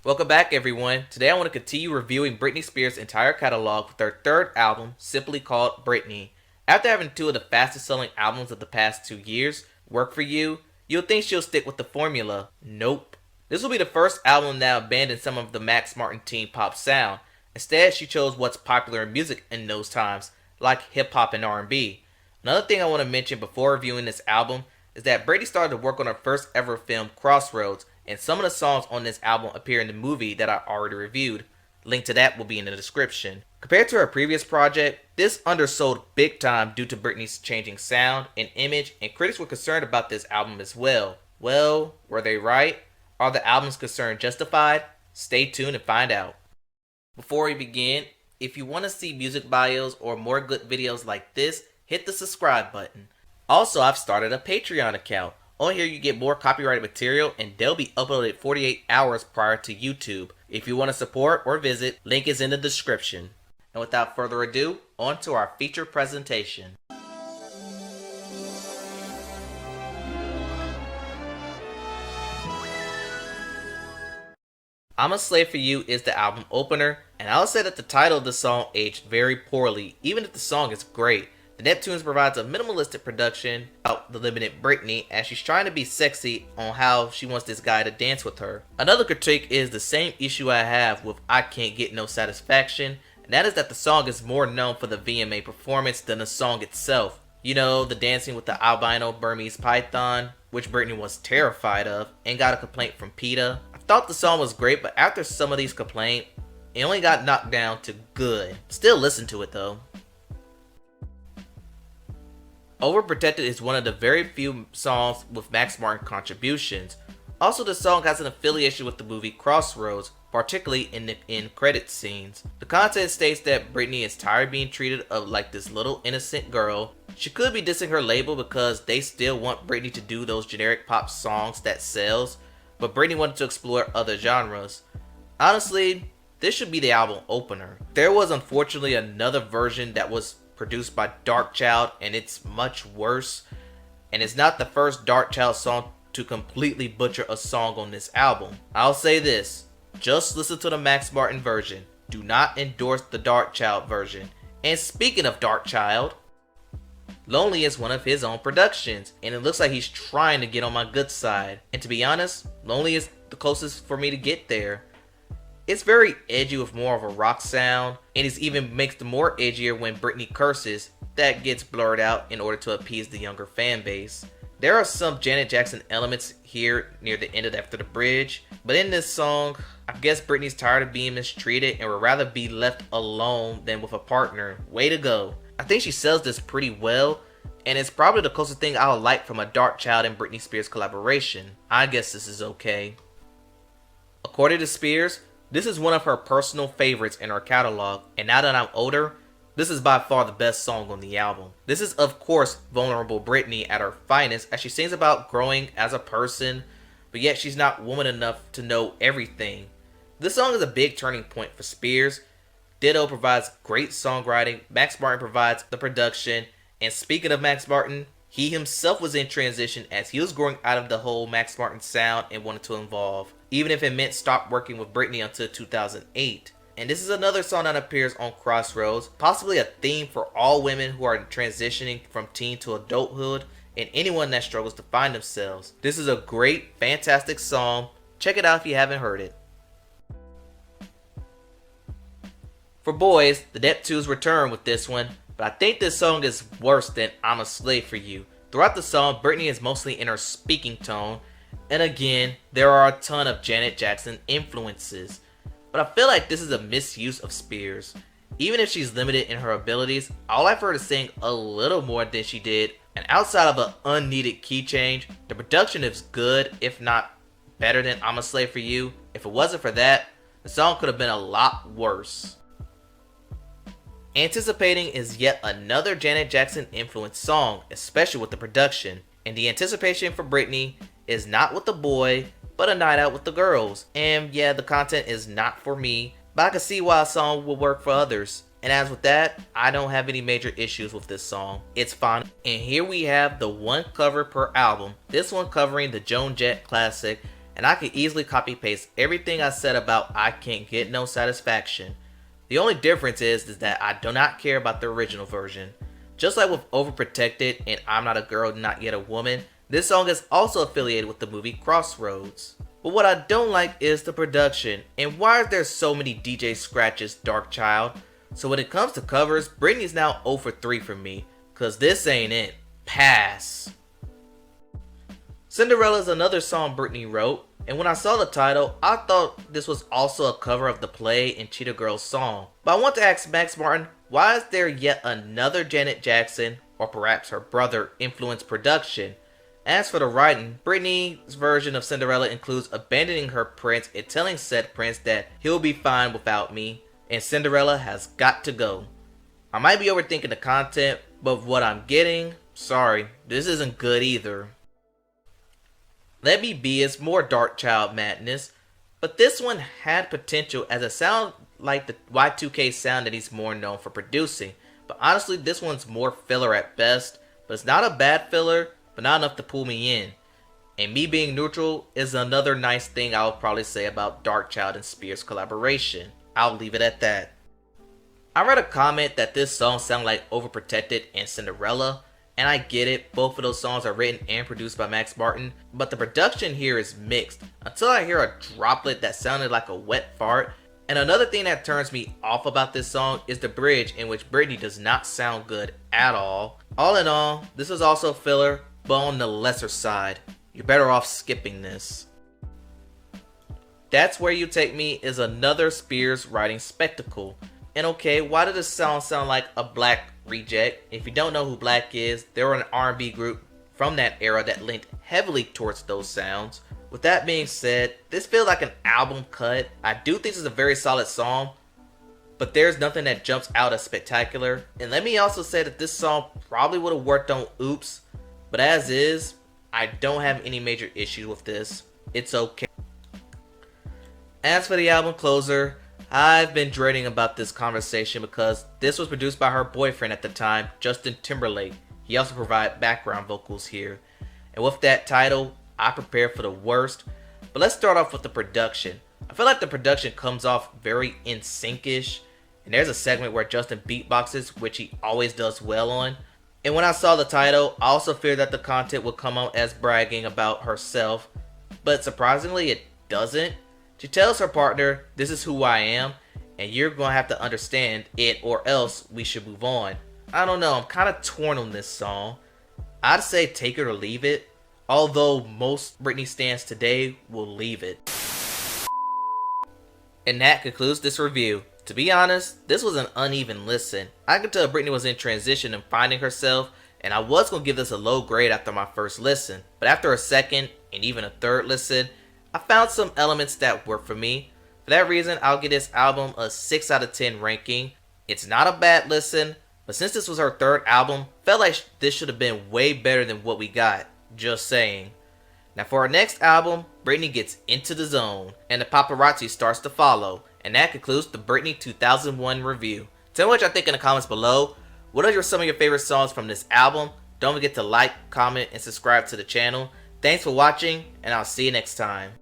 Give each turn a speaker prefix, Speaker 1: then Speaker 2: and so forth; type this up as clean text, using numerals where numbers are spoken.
Speaker 1: Welcome back, everyone. Today I want to continue reviewing Britney Spears' entire catalog with her third album, simply called Britney. After having two of the fastest selling albums of the past 2 years, Work For You, you'll think she'll stick with the formula. Nope. This will be the first album that abandoned some of the Max Martin teen pop sound. Instead, she chose what's popular in music in those times, like hip hop and R&B. Another thing I want to mention before reviewing this album is that Britney started to work on her first ever film, Crossroads, and some of the songs on this album appear in the movie that I already reviewed. Link to that will be in the description. Compared to her previous project, this undersold big time due to Britney's changing sound and image, and critics were concerned about this album as well. Well, were they right? Are the album's concerns justified? Stay tuned and find out. Before we begin, if you want to see music bios or more good videos like this, hit the subscribe button. Also, I've started a Patreon account. On here you get more copyrighted material and they'll be uploaded 48 hours prior to YouTube. If you want to support or visit, link is in the description. And without further ado, on to our feature presentation. I'm a Slave For You is the album opener, and I'll say that the title of the song aged very poorly, even if the song is great. The Neptunes provides a minimalistic production about the limited Britney as she's trying to be sexy on how she wants this guy to dance with her. Another critique is the same issue I have with I Can't Get No Satisfaction, and that is that the song is more known for the VMA performance than the song itself. You know, the dancing with the albino Burmese python, which Britney was terrified of, and got a complaint from PETA. I thought the song was great, but after some of these complaints, it only got knocked down to good. Still listen to it though. Overprotected is one of the very few songs with Max Martin contributions. Also, the song has an affiliation with the movie Crossroads, particularly in the end credit scenes. The content states that Britney is tired of being treated like this little innocent girl. She could be dissing her label because they still want Britney to do those generic pop songs that sells, but Britney wanted to explore other genres. Honestly, this should be the album opener. There was unfortunately another version that was produced by DARKCHILD, and it's much worse, and it's not the first DARKCHILD song to completely butcher a song on this album. I'll say this, just listen to the Max Martin version, do not endorse the DARKCHILD version. And speaking of DARKCHILD, Lonely is one of his own productions, and it looks like he's trying to get on my good side, and to be honest, Lonely is the closest for me to get there. It's very edgy with more of a rock sound, and it even makes the more edgier when Britney curses. That gets blurred out in order to appease the younger fan base. There are some Janet Jackson elements here near the end of after the bridge, but in this song, I guess Britney's tired of being mistreated and would rather be left alone than with a partner. Way to go. I think she sells this pretty well, and it's probably the closest thing I'll like from a DARKCHILD and Britney Spears collaboration. I guess this is okay. According to Spears, this is one of her personal favorites in her catalog, and now that I'm older, this is by far the best song on the album. This is of course vulnerable Britney at her finest as she sings about growing as a person, but yet she's not woman enough to know everything. This song is a big turning point for Spears. Ditto provides great songwriting, Max Martin provides the production, and speaking of Max Martin, he himself was in transition as he was growing out of the whole Max Martin sound and wanted to evolve, even if it meant stop working with Britney until 2008. And this is another song that appears on Crossroads, possibly a theme for all women who are transitioning from teen to adulthood and anyone that struggles to find themselves. This is a great, fantastic song. Check it out if you haven't heard it. For boys, the Neptunes return with this one, but I think this song is worse than I'm a Slave For You. Throughout the song, Britney is mostly in her speaking tone, and again, there are a ton of Janet Jackson influences. But I feel like this is a misuse of Spears. Even if she's limited in her abilities, I'll like for her to sing a little more than she did, and outside of an unneeded key change, the production is good, if not better than I'm a Slave For You. If it wasn't for that, the song could have been a lot worse. Anticipating is yet another Janet Jackson influenced song, especially with the production. And the anticipation for Britney is not with the boy, but a night out with the girls. And yeah, the content is not for me, but I can see why a song will work for others. And as with that, I don't have any major issues with this song. It's fine. And here we have the one cover per album. This one covering the Joan Jett classic, and I could easily copy paste everything I said about I Can't Get No Satisfaction. The only difference is that I do not care about the original version. Just like with Overprotected and I'm Not a Girl, Not Yet a Woman, this song is also affiliated with the movie Crossroads. But what I don't like is the production, and why are there so many DJ scratches, Darkchild? So when it comes to covers, Britney's now 0 for 3 for me, cause this ain't it. Pass. Cinderella is another song Britney wrote, and when I saw the title, I thought this was also a cover of the Play and Cheetah Girls song. But I want to ask Max Martin, why is there yet another Janet Jackson, or perhaps her brother, influenced production? As for the writing, Britney's version of Cinderella includes abandoning her prince and telling said prince that he'll be fine without me, and Cinderella has got to go. I might be overthinking the content, but what I'm getting, sorry, this isn't good either. Let Me Be is more Darkchild madness, but this one had potential as it sounded like the Y2K sound that he's more known for producing. But honestly, this one's more filler at best, but it's not a bad filler, but not enough to pull me in. And me being neutral is another nice thing I'll probably say about Darkchild and Spears collaboration. I'll leave it at that. I read a comment that this song sounded like Overprotected and Cinderella, and I get it, both of those songs are written and produced by Max Martin, but the production here is mixed until I hear a droplet that sounded like a wet fart. And another thing that turns me off about this song is the bridge, in which Britney does not sound good at all. All in all, this is also filler, but on the lesser side. You're better off skipping this. That's Where You Take Me is another Spears writing spectacle. And okay, why did this song sound like a Black reject? If you don't know who Black is, they were an R&B group from that era that linked heavily towards those sounds. With that being said, this feels like an album cut. I do think this is a very solid song, but there's nothing that jumps out as spectacular. And let me also say that this song probably would have worked on Oops, but as is, I don't have any major issues with this. It's okay. As for the album closer, I've been dreading about this conversation because this was produced by her boyfriend at the time, Justin Timberlake. He also provided background vocals here. And with that title, I prepared for the worst. But let's start off with the production. I feel like the production comes off very in sync-ish. And there's a segment where Justin beatboxes, which he always does well on. And when I saw the title, I also feared that the content would come out as bragging about herself. But surprisingly, it doesn't. She tells her partner, "This is who I am, and you're going to have to understand it or else we should move on." I don't know, I'm kind of torn on this song. I'd say take it or leave it, although most Britney stans today will leave it. And that concludes this review. To be honest, this was an uneven listen. I could tell Britney was in transition and finding herself, and I was going to give this a low grade after my first listen. But after a second, and even a third listen, I found some elements that work for me. For that reason, I'll give this album a 6 out of 10 ranking. It's not a bad listen, but since this was her third album, felt like this should have been way better than what we got. Just saying. Now for our next album, Britney gets into the zone, and the paparazzi starts to follow. And that concludes the Britney 2001 review. Tell me what y'all think in the comments below. What are some of your favorite songs from this album? Don't forget to like, comment, and subscribe to the channel. Thanks for watching, and I'll see you next time.